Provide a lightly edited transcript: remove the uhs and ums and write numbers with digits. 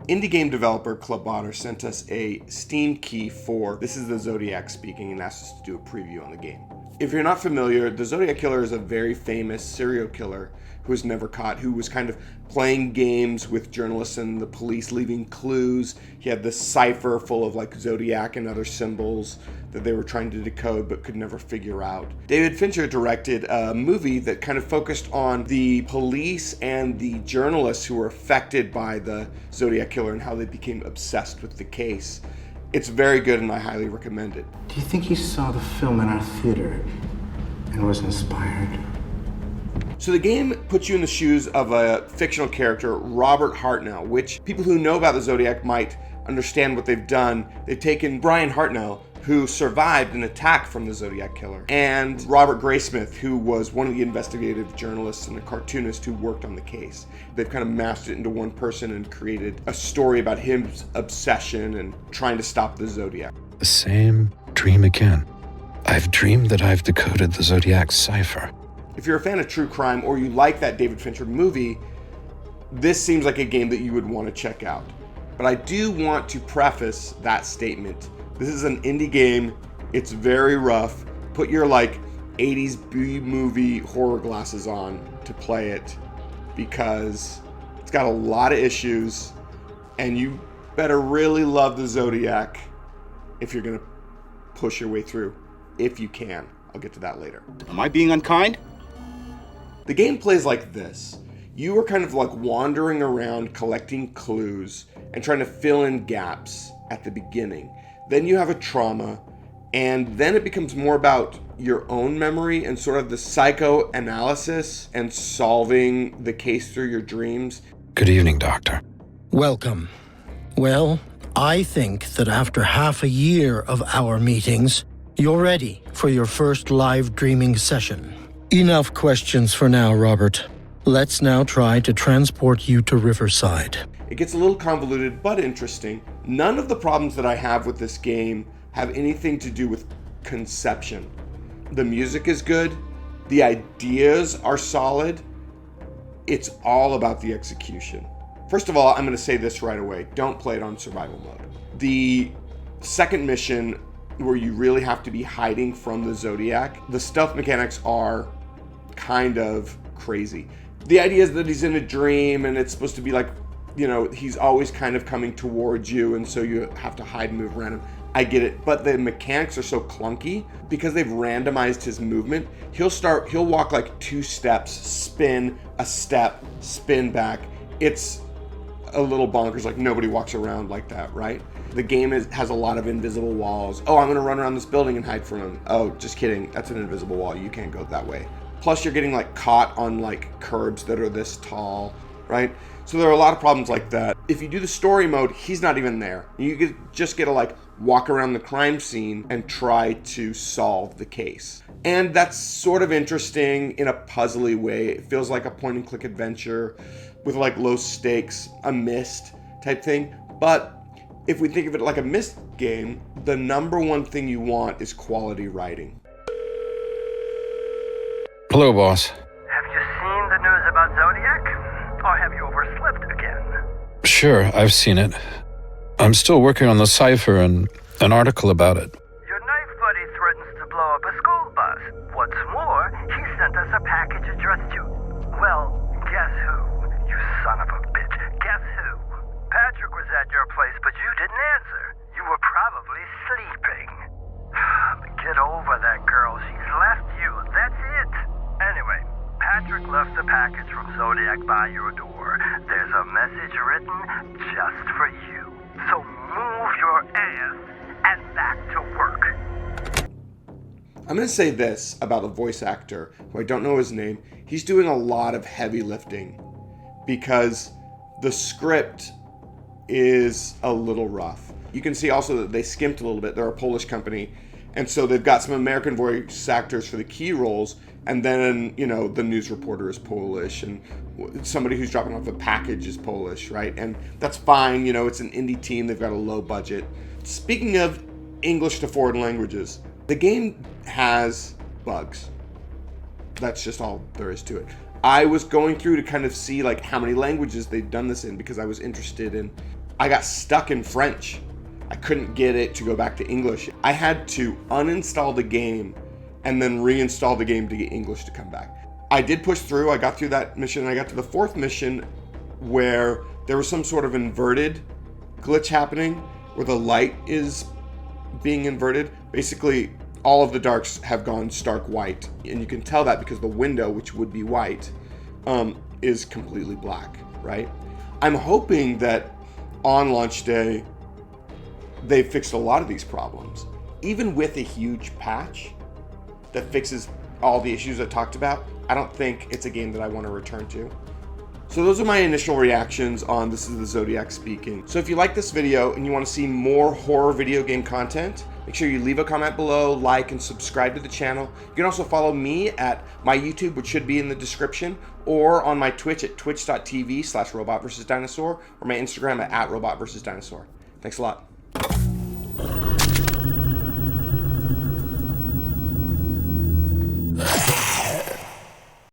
Indie game developer Clubotter sent us a Steam key for This is the Zodiac speaking and asked us to do a preview on the game. If you're not familiar, the Zodiac Killer is a very famous serial killer who was never caught, who was kind of playing games with journalists and the police, leaving clues. He had this cipher full of like Zodiac and other symbols that they were trying to decode but could never figure out. David Fincher directed a movie that kind of focused on the police and the journalists who were affected by the Zodiac Killer and how they became obsessed with the case. It's very good and I highly recommend it. Do you think he saw the film in our theater and was inspired? So the game puts you in the shoes of a fictional character, Robert Hartnell, which people who know about the Zodiac might understand what they've done. They've taken Brian Hartnell, who survived an attack from the Zodiac Killer, and Robert Graysmith, who was one of the investigative journalists and a cartoonist who worked on the case. They've kind of mashed it into one person and created a story about his obsession and trying to stop the Zodiac. The same dream again. I've dreamed that I've decoded the Zodiac's cipher. If you're a fan of true crime or you like that David Fincher movie, this seems like a game that you would want to check out. But I do want to preface that statement. This is an indie game. It's very rough. Put your like 80s B-movie horror glasses on to play it because it's got a lot of issues and you better really love the Zodiac if you're going to push your way through, if you can. I'll get to that later. Am I being unkind? The game plays like this. You are kind of like wandering around collecting clues and trying to fill in gaps at the beginning. Then you have a trauma, and then it becomes more about your own memory and sort of the psychoanalysis and solving the case through your dreams. Good evening, Doctor. Welcome. Well, I think that after half a year of our meetings, you're ready for your first live dreaming session. Enough questions for now, Robert. Let's now try to transport you to Riverside. It gets a little convoluted, but interesting. None of the problems that I have with this game have anything to do with conception. The music is good. The ideas are solid. It's all about the execution. First of all, I'm going to say this right away. Don't play it on survival mode. The second mission, where you really have to be hiding from the Zodiac, the stealth mechanics are kind of crazy. The idea is that he's in a dream and it's supposed to be like, you know, he's always kind of coming towards you and so you have to hide and move around him. I get it, but the mechanics are so clunky because they've randomized his movement. He'll walk like 2 steps, spin, a step, spin back. It's a little bonkers, like nobody walks around like that, right? The game has a lot of invisible walls. Oh, I'm gonna run around this building and hide from him. Oh, just kidding, that's an invisible wall, you can't go that way. Plus you're getting like caught on like curbs that are this tall, right? So there are a lot of problems like that. If you do the story mode, he's not even there. You just get to like walk around the crime scene and try to solve the case. And that's sort of interesting in a puzzly way. It feels like a point and click adventure with like low stakes, a Myst type thing. But if we think of it like a Myst game, the number one thing you want is quality writing. Hello, boss. Have you seen the news about Zodiac? Or have you overslept again? Sure, I've seen it. I'm still working on the cipher and an article about it. Your knife buddy threatens to blow up a school bus. What's more, he sent us a package addressed to... Well, guess who? You son of a bitch. Guess who? Patrick was at your place, but you didn't answer. You were probably sleeping. Get over that girl. She's left you. That's it. Anyway, Patrick left the package from Zodiac by your door. There's a message written just for you. So move your ass and back to work. I'm going to say this about the voice actor, who I don't know his name. He's doing a lot of heavy lifting because the script is a little rough. You can see also that they skimped a little bit. They're a Polish company, and so they've got some American voice actors for the key roles, and then, you know, the news reporter is Polish, and somebody who's dropping off a package is Polish, right? And that's fine, you know, it's an indie team, they've got a low budget. Speaking of English to foreign languages, the game has bugs. That's just all there is to it. I was going through to kind of see like how many languages they'd done this in because I was interested in I got stuck in French. I couldn't get it to go back to English. I had to uninstall the game and then reinstall the game to get English to come back. I did push through. I got through that mission, and I got to the fourth mission where there was some sort of inverted glitch happening where the light is being inverted. Basically, all of the darks have gone stark white, and you can tell that because the window, which would be white, is completely black, right? I'm hoping that on launch day, they fixed a lot of these problems. Even with a huge patch that fixes all the issues I talked about, I don't think it's a game that I want to return to. So those are my initial reactions on This is the Zodiac speaking. So if you like this video and you want to see more horror video game content, make sure you leave a comment below, like, and subscribe to the channel. You can also follow me at my YouTube, which should be in the description, or on my Twitch at twitch.tv/RobotVsDinosaur, or my Instagram at RobotVsDinosaur. Thanks a lot.